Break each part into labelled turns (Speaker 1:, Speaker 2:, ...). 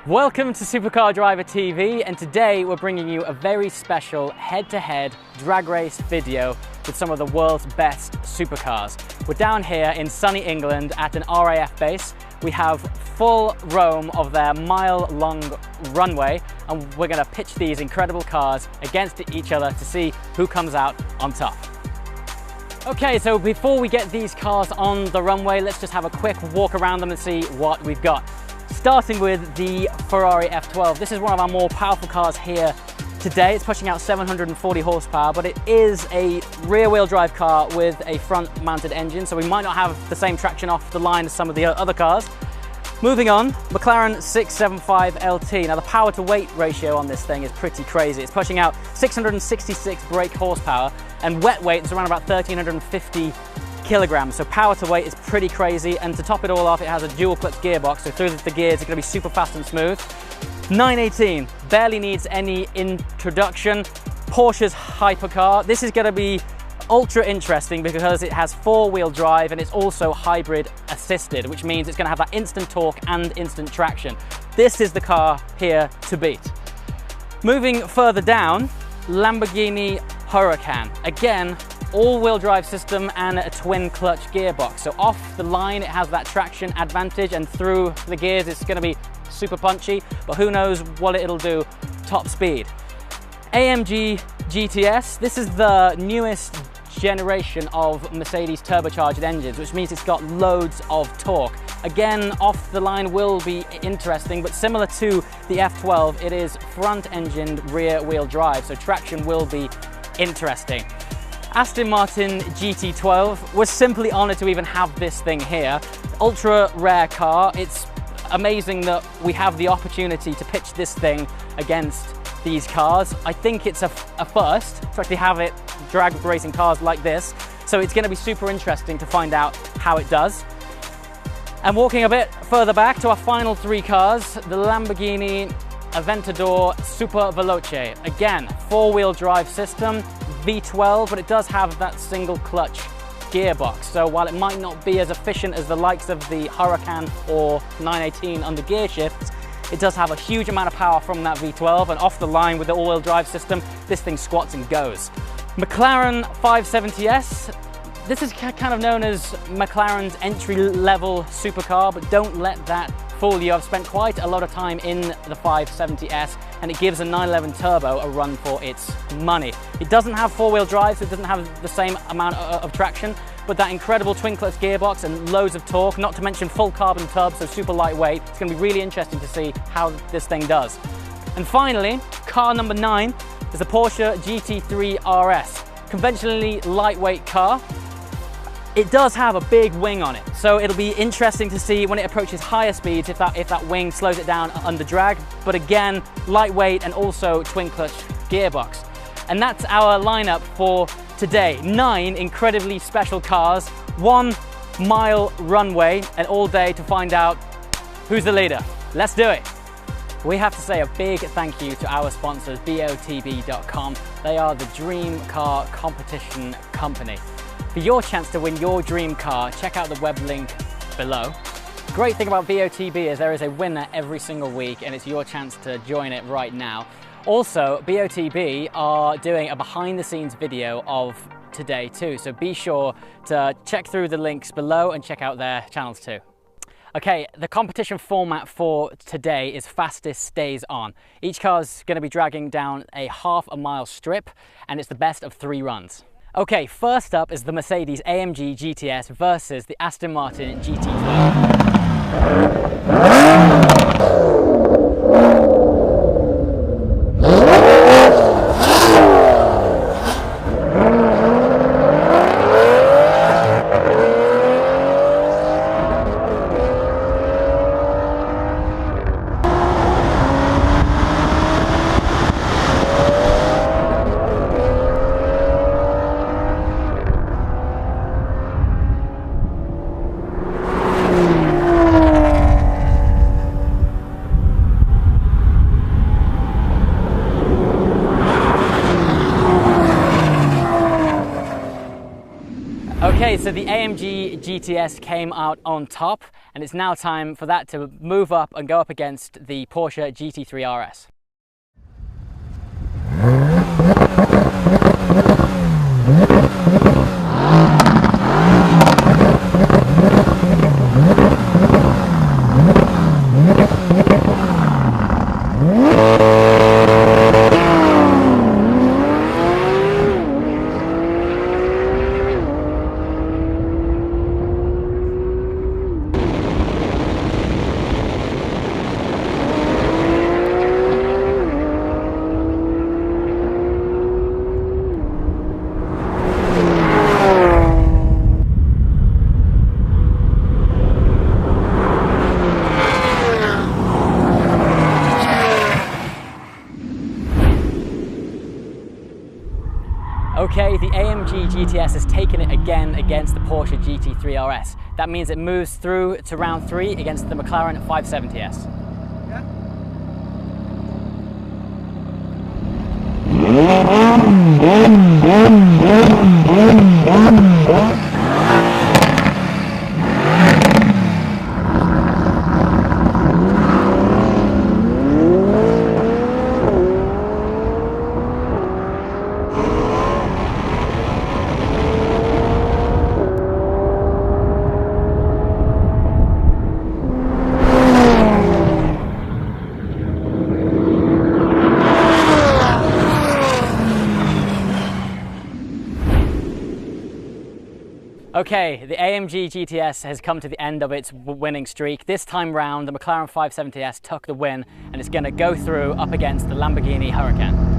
Speaker 1: Welcome to Supercar Driver TV, and today we're bringing you a very special head-to-head drag race video with some of the world's best supercars. We're down here in sunny England at an RAF base. We have full roam of their mile-long runway, and we're going to pitch these incredible cars against each other to see who comes out on top. Okay, so before we get these cars on the runway, let's just have a quick walk around them and see what we've got. Starting with the Ferrari F12. This is one of our more powerful cars here today. It's pushing out 740 horsepower, but it is a rear-wheel drive car with a front-mounted engine, so we might not have the same traction off the line as some of the other cars. Moving on, McLaren 675 LT. Now the power-to-weight ratio on this thing is pretty crazy. It's pushing out 666 brake horsepower, and wet weight is around about 1,350 kilograms, so power to weight is pretty crazy. And to top it all off, it has a dual clutch gearbox, so through the gears it's going to be super fast and smooth. 918 barely needs any introduction. Porsche's hypercar. This is going to be ultra interesting because it has four-wheel drive and it's also hybrid assisted, which means it's going to have that instant torque and instant traction. This is the car here to beat. Moving further down, Lamborghini Huracan. Again, all-wheel drive system and a twin clutch gearbox. So off the line it has that traction advantage, and through the gears it's going to be super punchy, but who knows what it'll do top speed. AMG GTS. This is the newest generation of Mercedes turbocharged engines, which means it's got loads of torque. Again, off the line will be interesting, but similar to the F12, it is front-engined rear-wheel drive, so traction will be interesting. Aston Martin GT12, we're simply honored to even have this thing here. Ultra rare car. It's amazing that we have the opportunity to pitch this thing against these cars. I think it's a first to actually have it drag racing cars like this, so it's going to be super interesting to find out how it does. And walking a bit further back to our final three cars, the Lamborghini Aventador Super Veloce. Again, four-wheel drive system, V12, but it does have that single clutch gearbox. So while it might not be as efficient as the likes of the Huracan or 918 under gear shifts, it does have a huge amount of power from that V12, and off the line with the all-wheel drive system, this thing squats and goes. McLaren 570S. This is kind of known as McLaren's entry-level supercar, but don't let that fool you. I've spent quite a lot of time in the 570S, and it gives a 911 Turbo a run for its money. It doesn't have four-wheel drive, so it doesn't have the same amount of traction, but that incredible twin-clutch gearbox and loads of torque, not to mention full carbon tub, so super lightweight. It's going to be really interesting to see how this thing does. And finally, car number 9 is the Porsche GT3 RS. Conventionally lightweight car. It does have a big wing on it, so it'll be interesting to see when it approaches higher speeds if that wing slows it down under drag. But again, lightweight and also twin clutch gearbox. And that's our lineup for today. 9 incredibly special cars, 1 mile runway, and all day to find out who's the leader. Let's do it. We have to say a big thank you to our sponsors, botb.com. They are the dream car competition company. For your chance to win your dream car, check out the web link below. The great thing about BOTB is there is a winner every single week, and it's your chance to join it right now. Also, BOTB are doing a behind the scenes video of today too, so be sure to check through the links below and check out their channels too. Okay, the competition format for today is fastest stays on. Each car's going to be dragging down a half-a-mile strip, and it's the best of 3 runs. Okay, first up is the Mercedes AMG GTS versus the Aston Martin GT12. Okay, so the AMG GTS came out on top, and it's now time for that to move up and go up against the Porsche GT3 RS. Okay, the AMG GTS has taken it again against the Porsche GT3 RS. That means it moves through to round 3 against the McLaren 570S. Okay, the AMG GTS has come to the end of its winning streak. This time round, the McLaren 570S took the win, and it's going to go through up against the Lamborghini Huracan.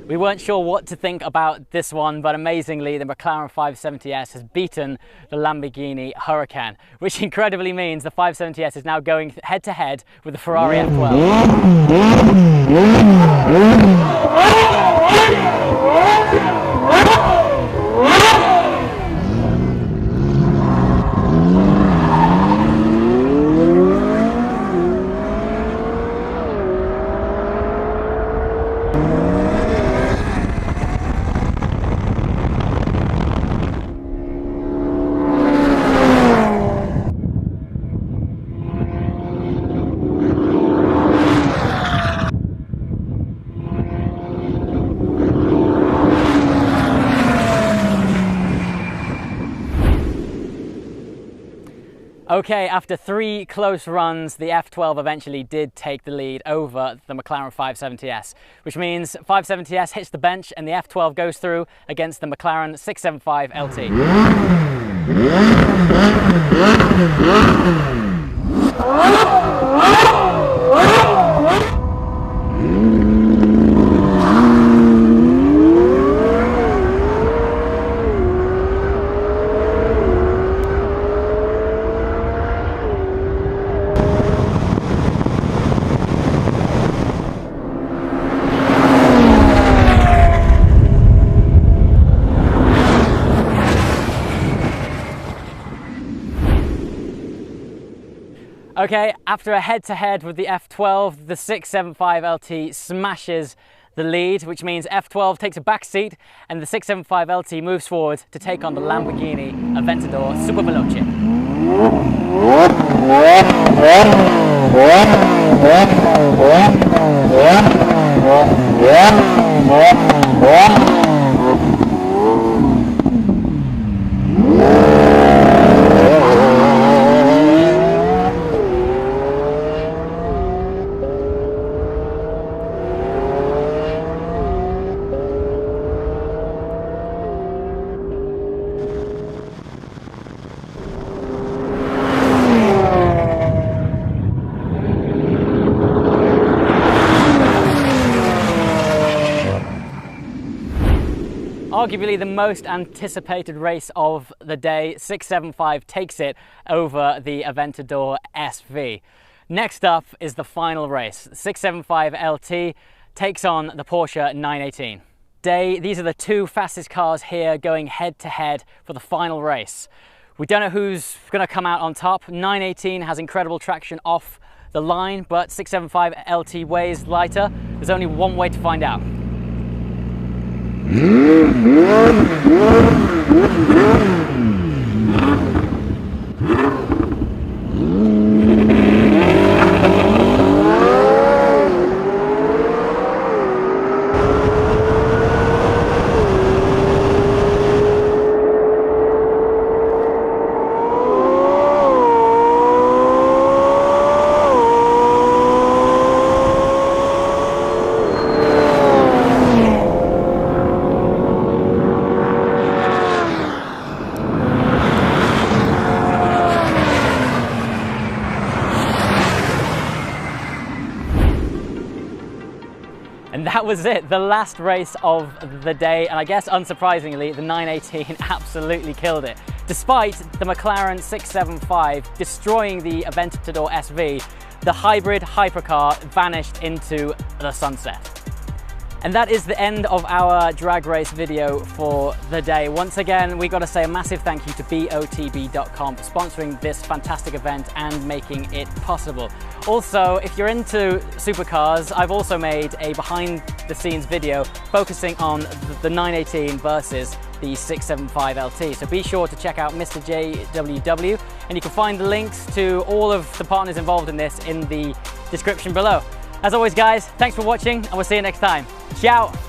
Speaker 1: We weren't sure what to think about this one, but amazingly the McLaren 570S has beaten the Lamborghini Huracan, which incredibly means the 570S is now going head to head with the Ferrari F12. Okay, after 3 close runs, the F12 eventually did take the lead over the McLaren 570S, which means 570S hits the bench and the F12 goes through against the McLaren 675 LT. Okay, after a head-to-head with the F12, the 675 LT smashes the lead, which means F12 takes a back seat and the 675 LT moves forward to take on the Lamborghini Aventador Superveloce. Arguably the most anticipated race of the day, 675 takes it over the Aventador SV. Next up is the final race. 675 LT takes on the Porsche 918. These are the two fastest cars here going head to head for the final race. We don't know who's going to come out on top. 918 has incredible traction off the line, but 675 LT weighs lighter. There's only one way to find out. And that was it, the last race of the day, and I guess unsurprisingly, the 918 absolutely killed it. Despite the McLaren 675 destroying the Aventador SV, the hybrid hypercar vanished into the sunset. And that is the end of our drag race video for the day. Once again, we got to say a massive thank you to BOTB.com for sponsoring this fantastic event and making it possible. Also, if you're into supercars, I've also made a behind the scenes video focusing on the 918 versus the 675 LT. So be sure to check out Mr. JWW, and you can find the links to all of the partners involved in this in the description below. As always guys, thanks for watching and we'll see you next time. Ciao!